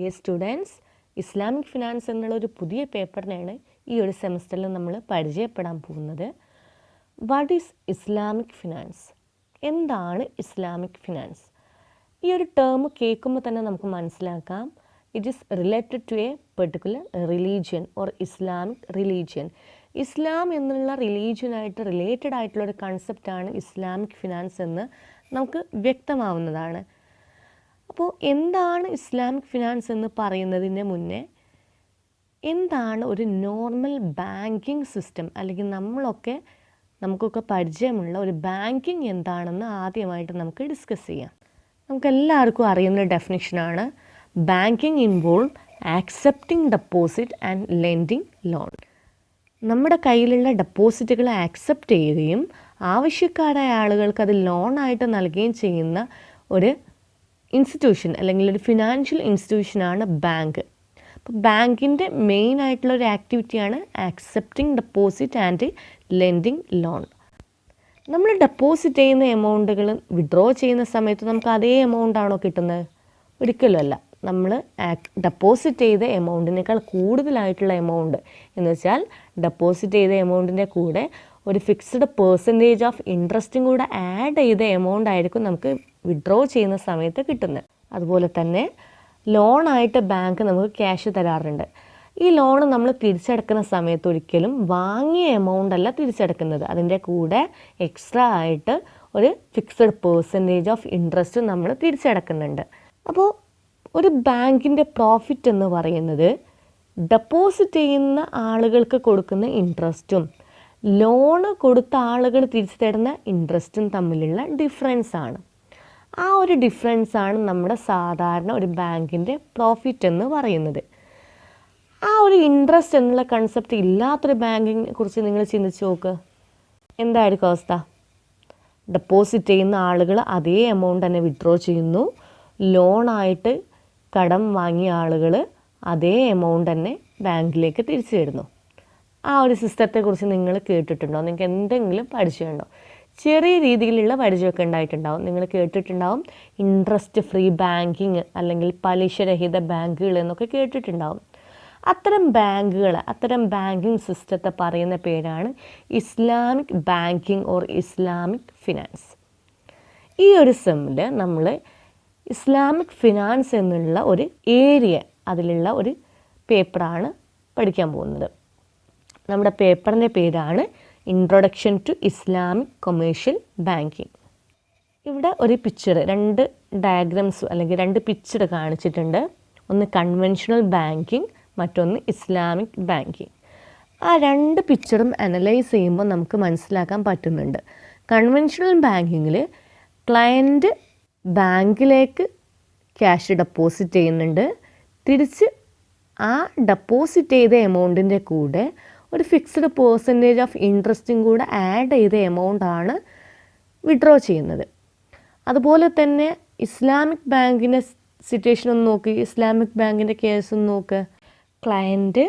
Dear students, Islamic finance എന്നുള്ള ഒരു പുതിയ പേപ്പറിനെയാണ് ഈ ഒരു സെമസ്റ്ററിൽ നമ്മൾ പരിചയപ്പെടാൻ പോകുന്നത്. What is Islamic finance? എന്താണ് ഇസ്ലാമിക് ഫിനാൻസ്? ഈ ഒരു ടേം കേൾക്കുമ്പോൾ തന്നെ നമുക്ക് മനസ്സിലാക്കാം, it is related to a particular religion or Islamic religion. Islam എന്നുള്ള റിലീജിയനായിട്ട് റിലേറ്റഡ് ആയിട്ടുള്ളൊരു കൺസെപ്റ്റാണ് ഇസ്ലാമിക് ഫിനാൻസ് എന്ന് നമുക്ക് വ്യക്തമാവുന്നതാണ്. അപ്പോൾ എന്താണ് ഇസ്ലാമിക് ഫിനാൻസ് എന്ന് പറയുന്നതിന് മുന്നേ എന്താണ് ഒരു നോർമൽ ബാങ്കിങ് സിസ്റ്റം, അല്ലെങ്കിൽ നമുക്കൊക്കെ പരിചയമുള്ള ഒരു ബാങ്കിങ് എന്താണെന്ന് ആദ്യമായിട്ട് നമുക്ക് ഡിസ്കസ് ചെയ്യാം. നമുക്കെല്ലാവർക്കും അറിയുന്ന ഡെഫിനിഷനാണ് banking involve accepting deposit and lending loan. നമ്മുടെ കയ്യിലുള്ള ഡെപ്പോസിറ്റുകൾ ആക്സെപ്റ്റ് ചെയ്യുകയും ആവശ്യക്കാരായ ആളുകൾക്ക് അത് ലോണായിട്ട് നൽകുകയും ചെയ്യുന്ന ഒരു ഇൻസ്റ്റിറ്റ്യൂഷൻ അല്ലെങ്കിൽ ഒരു ഫിനാൻഷ്യൽ ഇൻസ്റ്റിറ്റ്യൂഷനാണ് ബാങ്ക്. അപ്പോൾ ബാങ്കിൻ്റെ മെയിൻ ആയിട്ടുള്ള ഒരു ആക്ടിവിറ്റിയാണ് accepting deposit and lending loan. നമ്മൾ ഡെപ്പോസിറ്റ് ചെയ്യുന്ന എമൗണ്ടുകൾ വിഡ്രോ ചെയ്യുന്ന സമയത്ത് നമുക്ക് അതേ എമൗണ്ട് ആണോ കിട്ടുന്നത്? ഒരിക്കലുമല്ല. നമ്മൾ ഡെപ്പോസിറ്റ് ചെയ്ത എമൗണ്ടിനേക്കാൾ കൂടുതലായിട്ടുള്ള എമൗണ്ട് എന്ന് വെച്ചാൽ ഡെപ്പോസിറ്റ് ചെയ്ത എമൗണ്ടിൻ്റെ കൂടെ ഒരു ഫിക്സ്ഡ് പെർസെൻറ്റേജ് ഓഫ് ഇൻട്രസ്റ്റും കൂടെ ആഡ് ചെയ്ത എമൗണ്ട് ആയിരിക്കും നമുക്ക് വിഡ്രോ ചെയ്യുന്ന സമയത്ത് കിട്ടുന്നത്. അതുപോലെ തന്നെ ലോണായിട്ട് ബാങ്ക് നമുക്ക് ക്യാഷ് തരാറുണ്ട്. ഈ ലോൺ നമ്മൾ തിരിച്ചടക്കുന്ന സമയത്ത് ഒരിക്കലും വാങ്ങിയ എമൗണ്ട് അല്ല തിരിച്ചടക്കുന്നത്, അതിൻ്റെ കൂടെ എക്സ്ട്രാ ആയിട്ട് ഒരു ഫിക്സ്ഡ് പെർസെൻറ്റേജ് ഓഫ് ഇൻട്രസ്റ്റ് നമ്മൾ തിരിച്ചടക്കുന്നുണ്ട്. അപ്പോൾ ഒരു ബാങ്കിൻ്റെ പ്രോഫിറ്റ് എന്ന് പറയുന്നത് ഡെപ്പോസിറ്റ് ചെയ്യുന്ന ആളുകൾക്ക് കൊടുക്കുന്ന ഇൻട്രസ്റ്റും ലോണ് കൊടുത്ത ആളുകൾ തിരിച്ചു തരുന്ന ഇൻട്രസ്റ്റും തമ്മിലുള്ള ഡിഫറൻസാണ്. ആ ഒരു ഡിഫറൻസാണ് നമ്മുടെ സാധാരണ ഒരു ബാങ്കിൻ്റെ പ്രോഫിറ്റ് എന്ന് പറയുന്നത്. ആ ഒരു ഇൻട്രസ്റ്റ് എന്നുള്ള കൺസെപ്റ്റ് ഇല്ലാത്തൊരു ബാങ്കിനെ കുറിച്ച് നിങ്ങൾ ചിന്തിച്ച് നോക്ക്. എന്തായിരിക്കും അവസ്ഥ? ഡെപ്പോസിറ്റ് ചെയ്യുന്ന ആളുകൾ അതേ എമൗണ്ട് തന്നെ വിഡ്രോ ചെയ്യുന്നു, ലോണായിട്ട് കടം വാങ്ങിയ ആളുകൾ അതേ എമൗണ്ട് തന്നെ ബാങ്കിലേക്ക് തിരിച്ചു തരുന്നു. ആ ഒരു സിസ്റ്റത്തെക്കുറിച്ച് നിങ്ങൾ കേട്ടിട്ടുണ്ടോ? നിങ്ങൾക്ക് എന്തെങ്കിലും പരിചയമുണ്ടോ? ചെറിയ രീതിയിലുള്ള പരിചയമൊക്കെ ഉണ്ടായിട്ടുണ്ടാവും. നിങ്ങൾ കേട്ടിട്ടുണ്ടാവും ഇൻട്രസ്റ്റ് ഫ്രീ ബാങ്കിങ് അല്ലെങ്കിൽ പലിശരഹിത ബാങ്കുകൾ എന്നൊക്കെ കേട്ടിട്ടുണ്ടാവും. അത്തരം ബാങ്കിങ് സിസ്റ്റത്തെ പറയുന്ന പേരാണ് Islamic banking or Islamic finance. ഈ ഒരു സെമ്മിൽ നമ്മൾ ഇസ്ലാമിക് ഫിനാൻസ് എന്നുള്ള ഒരു ഏരിയ, അതിലുള്ള ഒരു പേപ്പറാണ് പഠിക്കാൻ പോകുന്നത്. നമ്മുടെ പേപ്പറിൻ്റെ പേരാണ് introduction to Islamic commercial banking. ഇവിടെ ഒരു പിക്ചർ, രണ്ട് ഡയഗ്രാംസ് അല്ലെങ്കിൽ രണ്ട് പിക്ചർ കാണിച്ചിട്ടുണ്ട്. ഒന്ന് കൺവെൻഷണൽ ബാങ്കിങ്, മറ്റൊന്ന് ഇസ്ലാമിക് ബാങ്കിങ്. ആ രണ്ട് പിക്ചറും അനലൈസ് ചെയ്യുമ്പോൾ നമുക്ക് മനസ്സിലാക്കാൻ പറ്റുന്നുണ്ട്. കൺവെൻഷണൽ ബാങ്കിങ്ങിൽ ക്ലയൻറ്റ് ബാങ്കിലേക്ക് ക്യാഷ് ഡെപ്പോസിറ്റ് ചെയ്യുന്നുണ്ട്, തിരിച്ച് ആ ഡെപ്പോസിറ്റ് ചെയ്ത എമൗണ്ടിൻ്റെ കൂടെ ഒരു ഫിക്സ്ഡ് പെർസെൻറ്റേജ് ഓഫ് ഇൻട്രസ്റ്റും കൂടെ ആഡ് ചെയ്ത എമൗണ്ടാണ് വിഡ്രോ ചെയ്യുന്നത്. അതുപോലെ തന്നെ ഇസ്ലാമിക് ബാങ്കിൻ്റെ സിറ്റുവേഷൻ ഒന്ന് നോക്കി, ഇസ്ലാമിക് ബാങ്കിൻ്റെ കേസ് ഒന്ന് നോക്ക്. ക്ലയൻറ്റ്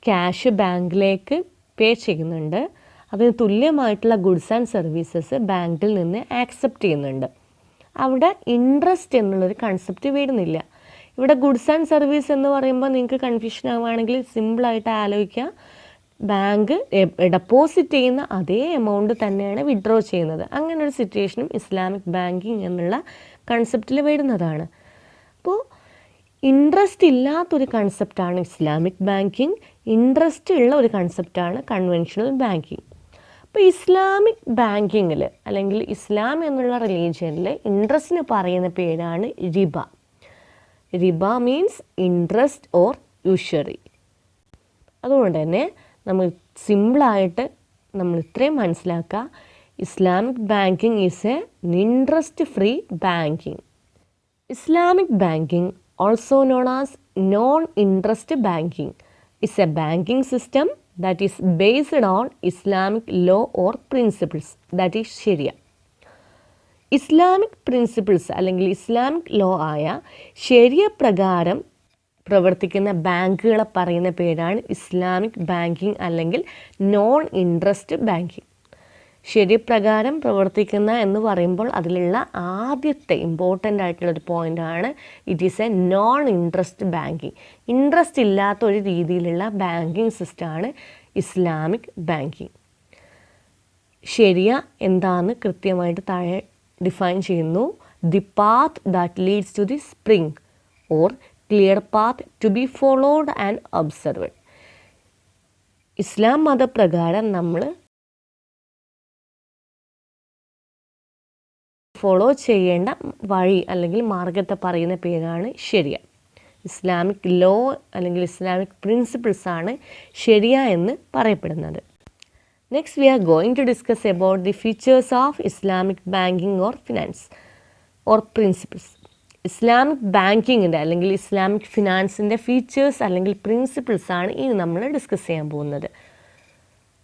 ക്യാഷ് ബാങ്കിലേക്ക് പേ ചെയ്യുന്നുണ്ട്, അതിന് തുല്യമായിട്ടുള്ള ഗുഡ്സ് ആൻഡ് സർവീസസ് ബാങ്കിൽ നിന്ന് ആക്സെപ്റ്റ് ചെയ്യുന്നുണ്ട്. അവിടെ ഇൻട്രസ്റ്റ് എന്നുള്ളൊരു കൺസെപ്റ്റ് വരുന്നില്ല. ഇവിടെ ഗുഡ്സ് ആൻഡ് സർവീസ് എന്ന് പറയുമ്പോൾ നിങ്ങൾക്ക് കൺഫ്യൂഷൻ ആവുകയാണെങ്കിൽ സിമ്പിളായിട്ട് ആലോചിക്കുക, ബാങ്ക് ഡെപ്പോസിറ്റ് ചെയ്യുന്ന അതേ എമൗണ്ട് തന്നെയാണ് വിഡ്രോ ചെയ്യുന്നത്. അങ്ങനെ ഒരു സിറ്റുവേഷനും ഇസ്ലാമിക് ബാങ്കിങ് എന്നുള്ള കൺസെപ്റ്റിൽ വരുന്നതാണ്. അപ്പോൾ ഇൻട്രസ്റ്റ് ഇല്ലാത്തൊരു കൺസെപ്റ്റാണ് ഇസ്ലാമിക് ബാങ്കിങ്, ഇൻട്രസ്റ്റ് ഉള്ള ഒരു കൺസെപ്റ്റാണ് കൺവെൻഷണൽ ബാങ്കിങ്. അപ്പോൾ ഇസ്ലാമിക് ബാങ്കിങ്ങിൽ അല്ലെങ്കിൽ ഇസ്ലാം എന്നുള്ള റിലീജിയനിൽ ഇൻട്രസ്റ്റിന് പറയുന്ന പേരാണ് റിബ. റിബ മീൻസ് ഇൻട്രസ്റ്റ് ഓർ യൂഷ്വറി. അതുകൊണ്ട് തന്നെ നമ്മൾ സിമ്പിളായിട്ട് നമ്മൾ ഇത്രയും മനസ്സിലാക്കുക, Islamic banking is A interest free banking. Islamic banking, also known as non interest banking, is a banking system that is based on Islamic law or principles, that is Sharia. Islamic principles അല്ലെങ്കിൽ Islamic law ആയ ശരിയ പ്രകാരം പ്രവർത്തിക്കുന്ന ബാങ്കുകളെ പറയുന്ന പേരാണ് Islamic banking അല്ലെങ്കിൽ non interest banking. ശരിപ്രകാരം പ്രവർത്തിക്കുന്ന എന്ന് പറയുമ്പോൾ അതിലുള്ള ആദ്യത്തെ ഇമ്പോർട്ടൻ്റ് ആയിട്ടുള്ളൊരു പോയിൻ്റാണ് it is A non interest banking. Interest ഇല്ലാത്ത ഒരു രീതിയിലുള്ള ബാങ്കിങ് സിസ്റ്റമാണ് ഇസ്ലാമിക് ബാങ്കിങ്. ശരിയ എന്താന്ന് കൃത്യമായിട്ട് താഴെ ഡിഫൈൻ ചെയ്യുന്നു. The path that leads to the spring or clear path to be followed and observed. Islam മതപ്രകാരം നമ്മൾ ഫോളോ ചെയ്യേണ്ട വഴി അല്ലെങ്കിൽ മാർഗത്തെ പറയുന്ന പേരാണ് ശരിയ. ഇസ്ലാമിക് ലോ അല്ലെങ്കിൽ ഇസ്ലാമിക് പ്രിൻസിപ്പിൾസ് ആണ് ശരിയ എന്ന് പറയപ്പെടുന്നത്. Next we are going to discuss about the features of Islamic banking or finance or principles. Islamic ബാങ്കിങ്ങിൻ്റെ അല്ലെങ്കിൽ ഇസ്ലാമിക് ഫിനാൻസിൻ്റെ ഫീച്ചേഴ്സ് അല്ലെങ്കിൽ പ്രിൻസിപ്പിൾസ് ആണ് ഇനി നമ്മൾ ഡിസ്കസ് ചെയ്യാൻ പോകുന്നത്.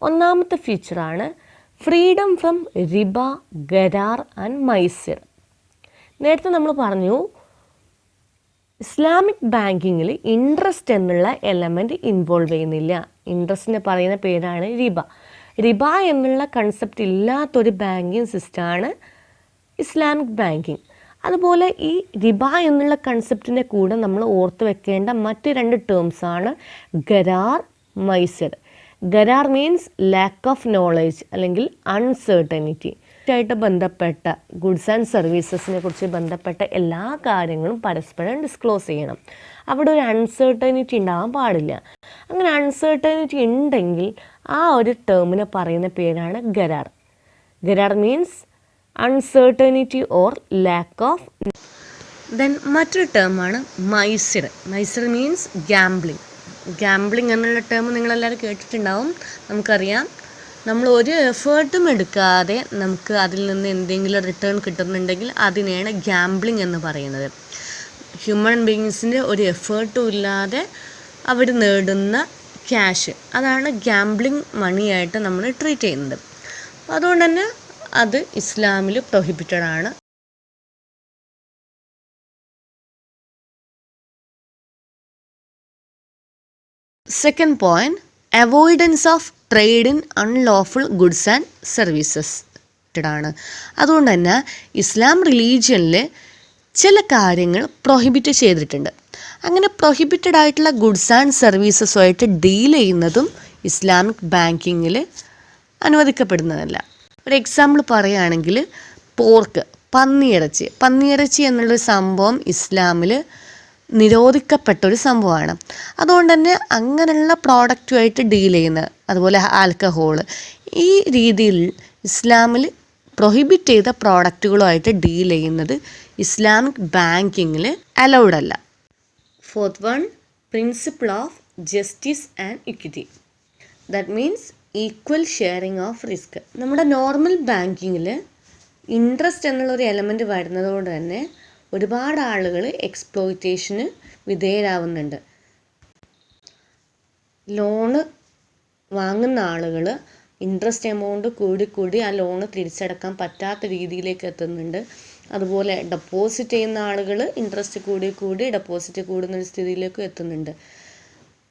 ഒന്നാമത്തെ ഫീച്ചറാണ് ഫ്രീഡം ഫ്രം റിബ, ഗരാർ ആൻഡ് മൈസിർ. നേരത്തെ നമ്മൾ പറഞ്ഞു ഇസ്ലാമിക് ബാങ്കിങ്ങിൽ ഇൻട്രസ്റ്റ് എന്നുള്ള എലമെൻറ്റ് ഇൻവോൾവ് ചെയ്യുന്നില്ല. ഇൻട്രസ്റ്റിനെ പറയുന്ന പേരാണ് റിബ. റിബ എന്നുള്ള കൺസെപ്റ്റ് ഇല്ലാത്തൊരു ബാങ്കിങ് സിസ്റ്റമാണ് ഇസ്ലാമിക് ബാങ്കിങ്. അതുപോലെ ഈ റിബ എന്നുള്ള കൺസെപ്റ്റിൻ്റെ കൂടെ നമ്മൾ ഓർത്ത് വെക്കേണ്ട മറ്റ് രണ്ട് ടേംസാണ് ഗരാർ, മൈസിർ. ഗരാർ മീൻസ് ലാക്ക് ഓഫ് നോളേജ് അല്ലെങ്കിൽ അൺസെർട്ടനിറ്റി. ആയിട്ട് ബന്ധപ്പെട്ട ഗുഡ്സ് ആൻഡ് സർവീസസിനെ കുറിച്ച് ബന്ധപ്പെട്ട എല്ലാ കാര്യങ്ങളും പരസ്പരം ഡിസ്ക്ലോസ് ചെയ്യണം. അവിടെ ഒരു അൺസെർട്ടനിറ്റി ഉണ്ടാകാൻ പാടില്ല. അങ്ങനെ അൺസെർട്ടനിറ്റി ഉണ്ടെങ്കിൽ ആ ഒരു ടേമിനെ പറയുന്ന പേരാണ് ഗരാർ. ഗരാർ means uncertainty or lack of. Then മറ്റൊരു ടേമാണ് മൈസിർ. മൈസിർ മീൻസ് ഗാംബ്ലിംഗ്. ഗാംബ്ലിംഗ് എന്നുള്ള ടേം നിങ്ങളെല്ലാവരും കേട്ടിട്ടുണ്ടാവും. നമുക്കറിയാം, നമ്മൾ ഒരു എഫേർട്ടും എടുക്കാതെ നമുക്ക് അതിൽ നിന്ന് എന്തെങ്കിലും റിട്ടേൺ കിട്ടുന്നുണ്ടെങ്കിൽ അതിനെയാണ് ഗാംബ്ലിംഗ് എന്ന് പറയുന്നത്. ഹ്യൂമൻ ബീയിങ്സിൻ്റെ ഒരു എഫേർട്ടും ഇല്ലാതെ അവർ നേടുന്ന ക്യാഷ്, അതാണ് ഗാംബ്ലിംഗ് മണിയായിട്ട് നമ്മൾ ട്രീറ്റ് ചെയ്യുന്നത്. അതുകൊണ്ട് തന്നെ അത് ഇസ്ലാമിൽ പ്രൊഹിബിറ്റഡ് ആണ്. Second point, avoidance of trade in unlawful goods and services ആണ്. അതുകൊണ്ട് തന്നെ ഇസ്ലാം റിലീജിയനിൽ ചില കാര്യങ്ങൾ പ്രൊഹിബിറ്റ് ചെയ്തിട്ടുണ്ട്. അങ്ങനെ പ്രൊഹിബിറ്റഡ് ആയിട്ടുള്ള ഗുഡ്സ് ആൻഡ് സർവീസസുമായിട്ട് ഡീൽ ചെയ്യുന്നതും ഇസ്ലാമിക് ബാങ്കിങ്ങിൽ അനുവദിക്കപ്പെടുന്നതല്ല. ഒരു എക്സാമ്പിൾ പറയുകയാണെങ്കിൽ പോർക്ക്, പന്നിയിറച്ചി എന്നുള്ളൊരു സംഭവം ഇസ്ലാമിൽ നിരോധിക്കപ്പെട്ടൊരു സംഭവമാണ്. അതുകൊണ്ട് തന്നെ അങ്ങനെയുള്ള പ്രോഡക്റ്റുമായിട്ട് ഡീൽ ചെയ്യുന്നത്, അതുപോലെ ആൽക്കഹോള്, ഈ രീതിയിൽ ഇസ്ലാമിൽ പ്രൊഹിബിറ്റ് ചെയ്ത പ്രോഡക്റ്റുകളുമായിട്ട് ഡീൽ ചെയ്യുന്നത് ഇസ്ലാമിക് ബാങ്കിങ്ങിൽ അലൗഡ് അല്ല. Fourth one, principle of justice and equity. That means equal sharing of risk. നമ്മുടെ നോർമൽ ബാങ്കിങ്ങിൽ ഇൻട്രസ്റ്റ് എന്നുള്ളൊരു എലമെൻറ്റ് വരുന്നതുകൊണ്ട് തന്നെ ഒരുപാട് ആളുകൾ എക്സ്പ്ലോയിറ്റേഷന് വിധേയരാകുന്നുണ്ട്. ലോണ് വാങ്ങുന്ന ആളുകൾ ഇൻട്രസ്റ്റ് എമൗണ്ട് കൂടി ആ ലോണ് തിരിച്ചടക്കാൻ പറ്റാത്ത രീതിയിലേക്ക് എത്തുന്നുണ്ട്. അതുപോലെ ഡെപ്പോസിറ്റ് ചെയ്യുന്ന ആളുകൾ ഇൻട്രസ്റ്റ് കൂടി ഡെപ്പോസിറ്റ് കൂടുന്നൊരു സ്ഥിതിയിലേക്ക് എത്തുന്നുണ്ട്.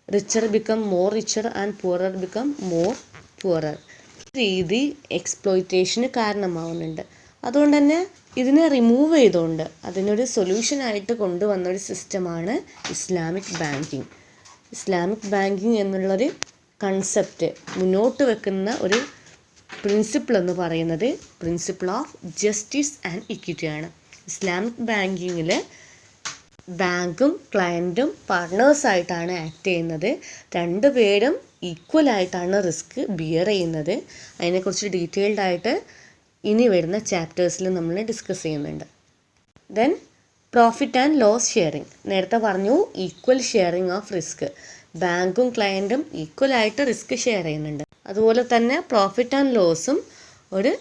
Richer become more richer and poorer become more poorer. രീതി എക്സ്പ്ലോയിറ്റേഷന് കാരണമാവുന്നുണ്ട്. അതുകൊണ്ട് തന്നെ ഇതിനെ റിമൂവ് ചെയ്തുകൊണ്ട് അതിനൊരു സൊല്യൂഷനായിട്ട് കൊണ്ടുവന്നൊരു സിസ്റ്റമാണ് ഇസ്ലാമിക് ബാങ്കിങ്. ഇസ്ലാമിക് ബാങ്കിങ് എന്നുള്ളൊരു കൺസെപ്റ്റ് മുന്നോട്ട് വെക്കുന്ന ഒരു പ്രിൻസിപ്പിൾ എന്ന് പറയുന്നത് principle of justice and equity ആണ്. ഇസ്ലാമിക് ബാങ്കിങ്ങിൽ ബാങ്കും ക്ലയൻറ്റും പാർട്ട്നേഴ്സായിട്ടാണ് ആക്ട് ചെയ്യുന്നത്. രണ്ടുപേരും ഈക്വലായിട്ടാണ് റിസ്ക് ബിയർ ചെയ്യുന്നത്. അതിനെക്കുറിച്ച് ഡീറ്റെയിൽഡ് ആയിട്ട് ഇനി വരുന്ന ചാപ്റ്റേഴ്സിൽ നമ്മൾ ഡിസ്കസ് ചെയ്യുന്നുണ്ട്. Then profit and loss sharing. നേരത്തെ പറഞ്ഞു ഈക്വൽ ഷെയറിങ് ഓഫ് റിസ്ക്. ബാങ്കും ക്ലയൻറ്റും ഈക്വലായിട്ട് റിസ്ക് ഷെയർ ചെയ്യുന്നുണ്ട്. അതുപോലെ തന്നെ പ്രോഫിറ്റ് ആൻഡ് ലോസും ഒരു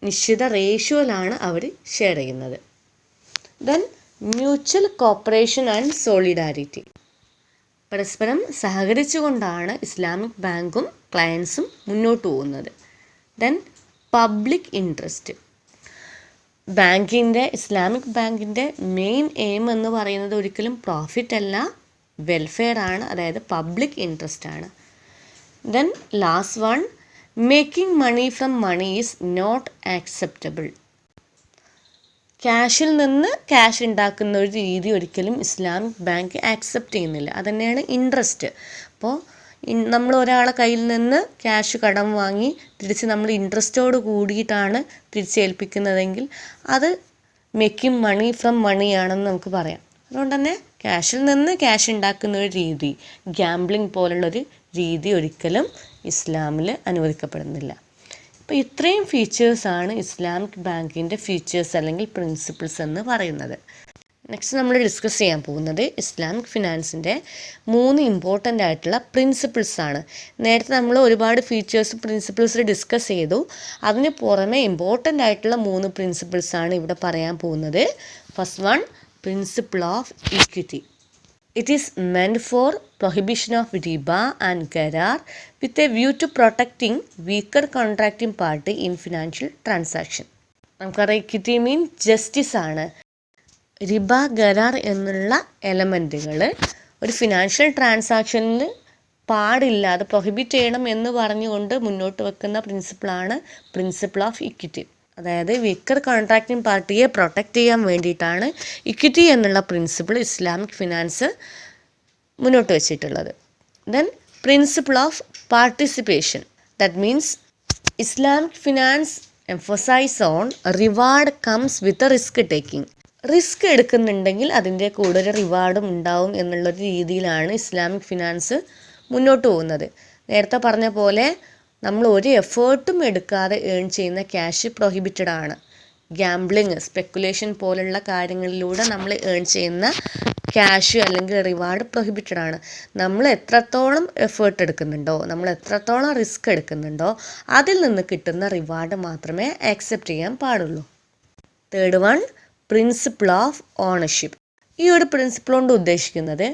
നിശ്ചിത റേഷ്യോയിലാണ് അവർ ഷെയർ ചെയ്യുന്നത്. Then mutual cooperation and solidarity. പരസ്പരം സഹകരിച്ചുകൊണ്ടാണ് ഇസ്ലാമിക് ബാങ്കും ക്ലയൻസും മുന്നോട്ട് പോകുന്നത്. Then public interest. ഇസ്ലാമിക് ബാങ്കിൻ്റെ മെയിൻ എയിം എന്ന് പറയുന്നത് ഒരിക്കലും പ്രോഫിറ്റ് അല്ല, വെൽഫെയർ ആണ്, അതായത് പബ്ലിക് ഇൻട്രസ്റ്റ് ആണ്. Then last one, making money from money is not acceptable. ക്യാഷിൽ നിന്ന് ക്യാഷ് ഉണ്ടാക്കുന്ന ഒരു രീതി ഒരിക്കലും ഇസ്ലാമിക് ബാങ്ക് ആക്സെപ്റ്റ് ചെയ്യുന്നില്ല. അതുതന്നെയാണ് ഇൻട്രസ്റ്റ്. അപ്പോൾ നമ്മൾ ഒരാളെ കയ്യിൽ നിന്ന് ക്യാഷ് കടം വാങ്ങി തിരിച്ച് നമ്മൾ ഇൻട്രസ്റ്റോട് കൂടിയിട്ടാണ് തിരിച്ചേൽപ്പിക്കുന്നതെങ്കിൽ അത് മേക്കിംഗ് മണി ഫ്രം മണി ആണെന്ന് നമുക്ക് പറയാം. അതുകൊണ്ട് തന്നെ ക്യാഷിൽ നിന്ന് ക്യാഷ് ഉണ്ടാക്കുന്ന ഒരു രീതി, ഗാംബ്ലിംഗ് പോലുള്ളൊരു രീതി ഒരിക്കലും ഇസ്ലാമിൽ അനുവദിക്കപ്പെടുന്നില്ല. അപ്പോൾ ഇത്രയും ഫീച്ചേഴ്സാണ് ഇസ്ലാമിക് ബാങ്കിൻ്റെ ഫീച്ചേഴ്സ് അല്ലെങ്കിൽ പ്രിൻസിപ്പിൾസ് എന്ന് പറയുന്നത്. നെക്സ്റ്റ് നമ്മൾ ഡിസ്കസ് ചെയ്യാൻ പോകുന്നത് ഇസ്ലാമിക് ഫിനാൻസിൻ്റെ 3 ഇമ്പോർട്ടൻ്റ് ആയിട്ടുള്ള പ്രിൻസിപ്പിൾസ് ആണ്. നേരത്തെ നമ്മൾ ഒരുപാട് ഫീച്ചേഴ്സ് പ്രിൻസിപ്പിൾസ് ഡിസ്കസ് ചെയ്തു. അതിന് പുറമെ ഇമ്പോർട്ടൻ്റ് ആയിട്ടുള്ള 3 പ്രിൻസിപ്പിൾസ് ആണ് ഇവിടെ പറയാൻ പോകുന്നത്. First one, principle of equity. It is meant for prohibition of riba and garar with a view to protecting weaker contracting party in financial transaction. നമുക്കറിയാം ഇക്വിറ്റി മീൻ justice ആണ്. റിബ, ഗരാർ എന്നുള്ള എലമെൻറ്റുകൾ ഒരു ഫിനാൻഷ്യൽ ട്രാൻസാക്ഷനിൽ പാടില്ല, അത് പ്രൊഹിബിറ്റ് ചെയ്യണം എന്ന് പറഞ്ഞുകൊണ്ട് മുന്നോട്ട് വെക്കുന്ന പ്രിൻസിപ്പിളാണ് പ്രിൻസിപ്പിൾ ഓഫ് ഇക്വിറ്റി. അതായത് വീക്കർ കോൺട്രാക്റ്റിംഗ് പാർട്ടിയെ പ്രൊട്ടക്റ്റ് ചെയ്യാൻ വേണ്ടിയിട്ടാണ് ഇക്വിറ്റി എന്നുള്ള പ്രിൻസിപ്പിൾ ഇസ്ലാമിക് ഫിനാൻസ് മുന്നോട്ട് വെച്ചിട്ടുള്ളത്. Then principle of participation. That means Islamic finance emphasise on reward comes with risk taking. Risk എടുക്കുന്നുണ്ടെങ്കിൽ അതിൻ്റെ കൂടെ ഒരു റിവാർഡും ഉണ്ടാവും എന്നുള്ളൊരു രീതിയിലാണ് ഇസ്ലാമിക് ഫിനാൻസ് മുന്നോട്ട് പോകുന്നത്. നേരത്തെ പറഞ്ഞ പോലെ നമ്മൾ ഒരു എഫേർട്ടും എടുക്കാതെ ഏൺ ചെയ്യുന്ന ക്യാഷ് പ്രൊഹിബിറ്റഡ് ആണ്. ഗാംബ്ലിങ്, സ്പെക്കുലേഷൻ പോലുള്ള കാര്യങ്ങളിലൂടെ നമ്മൾ ഏൺ ചെയ്യുന്ന ക്യാഷ് അല്ലെങ്കിൽ റിവാർഡ് പ്രൊഹിബിറ്റഡ് ആണ്. നമ്മൾ എത്രത്തോളം എഫേർട്ട് എടുക്കുന്നുണ്ടോ, നമ്മൾ എത്രത്തോളം റിസ്ക് എടുക്കുന്നുണ്ടോ അതിൽ നിന്ന് കിട്ടുന്ന റിവാർഡ് മാത്രമേ ആക്സെപ്റ്റ് ചെയ്യാൻ പാടുള്ളൂ. Third one, principle of ownership. ഈ ഒരു പ്രിൻസിപ്പിൾ കൊണ്ട് ഉദ്ദേശിക്കുന്നത്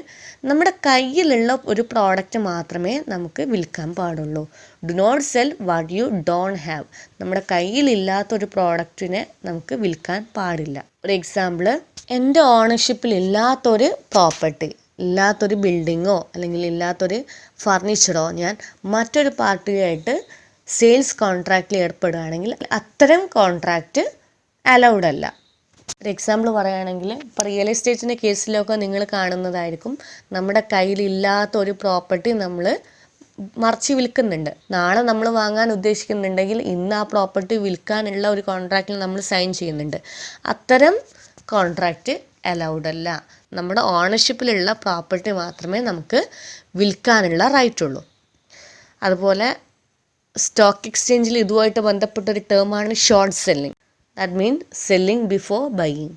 നമ്മുടെ കയ്യിലുള്ള ഒരു പ്രോഡക്റ്റ് മാത്രമേ നമുക്ക് വിൽക്കാൻ പാടുള്ളൂ. Do not sell what you don't have. നമ്മുടെ കയ്യിലില്ലാത്തൊരു പ്രോഡക്റ്റിനെ നമുക്ക് വിൽക്കാൻ പാടില്ല. ഒരു എക്സാമ്പിൾ, എൻ്റെ ഓണർഷിപ്പിൽ ഇല്ലാത്തൊരു പ്രോപ്പർട്ടി, ഇല്ലാത്തൊരു ബിൽഡിങ്ങോ അല്ലെങ്കിൽ ഇല്ലാത്തൊരു ഫർണിച്ചറോ ഞാൻ മറ്റൊരു പാർട്ടിയായിട്ട് സെയിൽസ് കോൺട്രാക്റ്റിൽ ഏർപ്പെടുകയാണെങ്കിൽ അത്തരം കോൺട്രാക്റ്റ് അലൗഡ് അല്ല. ഒരു എക്സാമ്പിൾ പറയുകയാണെങ്കിൽ ഇപ്പോൾ റിയൽ എസ്റ്റേറ്റിൻ്റെ കേസിലൊക്കെ നിങ്ങൾ കാണുന്നതായിരിക്കും, നമ്മുടെ കയ്യിലില്ലാത്ത ഒരു പ്രോപ്പർട്ടി നമ്മൾ മറിച്ച് വിൽക്കുന്നുണ്ട്. നാളെ നമ്മൾ വാങ്ങാൻ ഉദ്ദേശിക്കുന്നുണ്ടെങ്കിൽ ഇന്ന് ആ പ്രോപ്പർട്ടി വിൽക്കാനുള്ള ഒരു കോൺട്രാക്റ്റിൽ നമ്മൾ സൈൻ ചെയ്യുന്നുണ്ട്. അത്തരം കോൺട്രാക്റ്റ് അലൗഡ് അല്ല. നമ്മുടെ ഓണർഷിപ്പിലുള്ള പ്രോപ്പർട്ടി മാത്രമേ നമുക്ക് വിൽക്കാനുള്ള റൈറ്റ് ഉള്ളൂ. അതുപോലെ സ്റ്റോക്ക് എക്സ്ചേഞ്ചിൽ ഇതുമായിട്ട് ബന്ധപ്പെട്ടൊരു ടേമാണ് short selling. That means selling before buying.